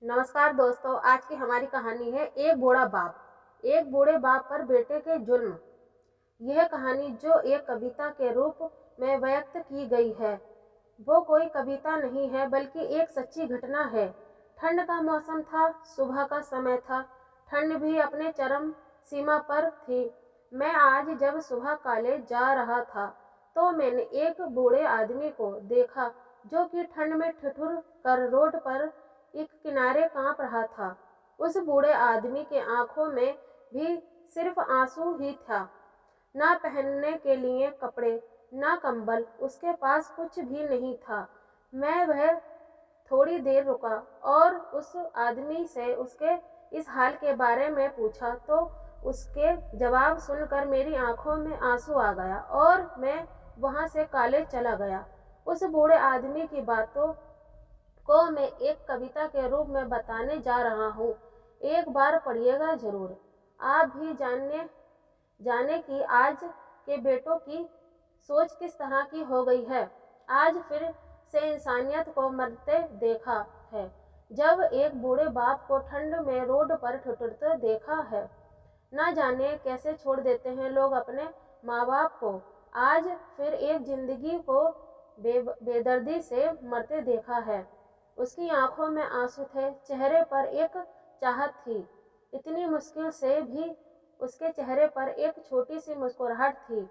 नमस्कार दोस्तों, आज की हमारी कहानी है एक बूढ़ा बाप। एक बूढ़े बाप पर बेटे के जुल्म। यह कहानी जो एक कविता के रूप में व्यक्त की गई है, वो कोई कविता नहीं है बल्कि एक सच्ची घटना है। ठंड का मौसम था, सुबह का समय था। ठंड भी अपने चरम सीमा पर थी। मैं आज जब सुबह कॉलेज जा रहा था तो मैंने एक बूढ़े आदमी को देखा जो कि ठंड में ठिठुर कर रोड पर एक किनारे कांप रहा था। उस बूढ़े आदमी के आंखों में भी सिर्फ आंसू ही था। ना पहनने के लिए कपड़े, ना कंबल, उसके पास कुछ भी नहीं था। मैं वह थोड़ी देर रुका और उस आदमी से उसके इस हाल के बारे में पूछा तो उसके जवाब सुनकर मेरी आंखों में आंसू आ गया और मैं वहां से कॉलेज चला गया। उस बूढ़े आदमी की बातों को मैं एक कविता के रूप में बताने जा रहा हूँ। एक बार पढ़िएगा जरूर। आप भी जाने कि आज के बेटों की सोच किस तरह की हो गई है। आज फिर से इंसानियत को मरते देखा है। जब एक बूढ़े बाप को ठंड में रोड पर ठिठुरते देखा है। ना जाने कैसे छोड़ देते हैं लोग अपने माँ बाप को। आज फिर एक जिंदगी को बेदर्दी से मरते देखा है। उसकी आंखों में आंसू थे, चेहरे पर एक चाहत थी। इतनी मुश्किल से भी उसके चेहरे पर एक छोटी सी मुस्कुराहट थी।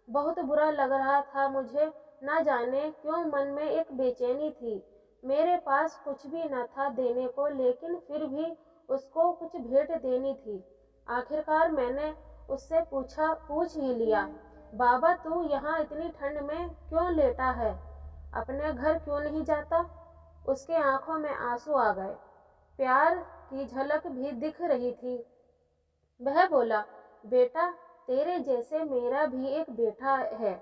बहुत बुरा लग रहा था मुझे। ना जाने क्यों मन में एक बेचैनी थी। मेरे पास कुछ भी न था देने को, लेकिन फिर भी उसको कुछ भेंट देनी थी। आखिरकार मैंने उससे पूछ ही लिया, बाबा तू यहाँ इतनी ठंड में क्यों लेटा है? अपने घर क्यों नहीं जाता? उसके आंखों में आंसू आ गए। प्यार की झलक भी दिख रही थी। वह बोला, बेटा तेरे जैसे मेरा भी एक बेटा है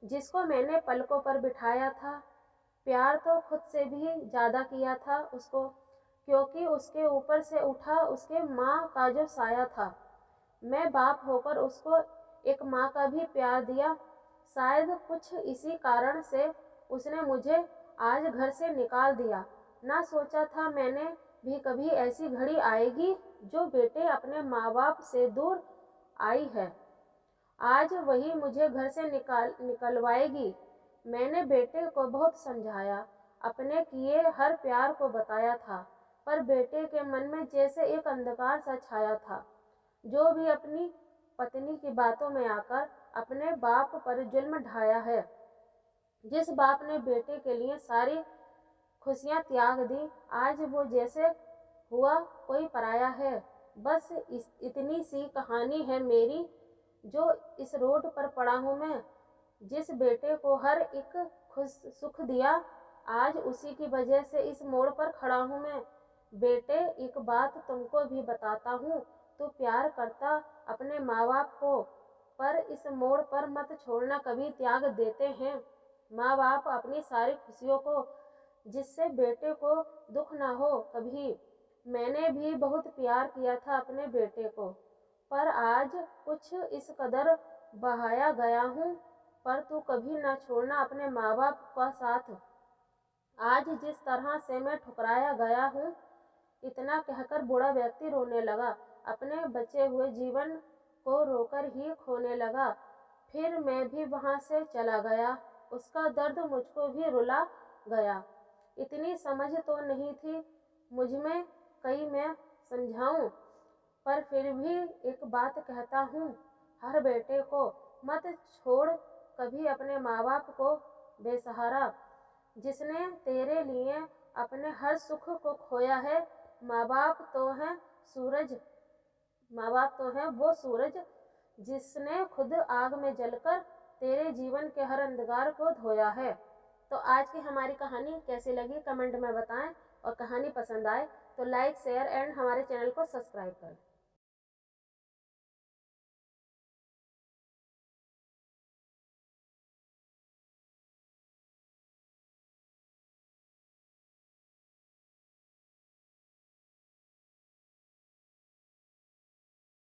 जिसको मैंने पलकों पर बिठाया था। प्यार तो खुद से भी ज्यादा किया था उसको, क्योंकि उसके ऊपर से उठा उसके माँ का जो साया था। मैं बाप होकर उसको एक माँ का भी प्यार दिया। शायद कुछ इसी कारण से उसने मुझे आज घर से निकाल दिया। ना सोचा था मैंने भी कभी ऐसी घड़ी आएगी जो बेटे अपने माँ बाप से दूर आई है। आज वही मुझे घर से निकलवाएगी। मैंने बेटे को बहुत समझाया, अपने किए हर प्यार को बताया था, पर बेटे के मन में जैसे एक अंधकार सा छाया था। जो भी अपनी पत्नी की बातों में आकर अपने बाप पर जुल्म ढाया है, जिस बाप ने बेटे के लिए सारी खुशियां त्याग दी, आज वो जैसे हुआ कोई पराया है। बस इतनी सी कहानी है मेरी, जो इस रोड पर पड़ा हूँ मैं। जिस बेटे को हर एक खुश सुख दिया, आज उसी की वजह से इस मोड़ पर खड़ा हूँ मैं। बेटे एक बात तुमको भी बताता हूँ, तू प्यार करता अपने माँ बाप को, पर इस मोड़ पर मत छोड़ना, कभी त्याग देते हैं माँ बाप अपनी सारी खुशियों को, जिससे बेटे को दुख ना हो कभी। मैंने भी बहुत प्यार किया था अपने बेटे को, पर आज कुछ इस कदर बहाया गया हूँ। पर तू कभी ना छोड़ना अपने माँ बाप का साथ। आज जिस तरह से मैं ठुकराया गया हूँ। इतना कहकर बूढ़ा व्यक्ति रोने लगा। अपने बचे हुए जीवन को रोकर ही खोने लगा। फिर मैं भी वहां से चला गया। उसका दर्द मुझको भी रुला गया। इतनी समझ तो नहीं थी मुझ में, कहीं मैं समझाऊं, पर फिर भी एक बात कहता हूँ हर बेटे को, मत छोड़ कभी अपने माँ बाप को बेसहारा। जिसने तेरे लिए अपने हर सुख को खोया है। माँ बाप तो है सूरज, माँ बाप तो है वो सूरज जिसने खुद आग में जलकर तेरे जीवन के हर अंधकार को धोया है। तो आज की हमारी कहानी कैसी लगी कमेंट में बताएं, और कहानी पसंद आए तो लाइक शेयर एंड हमारे चैनल को सब्सक्राइब करें।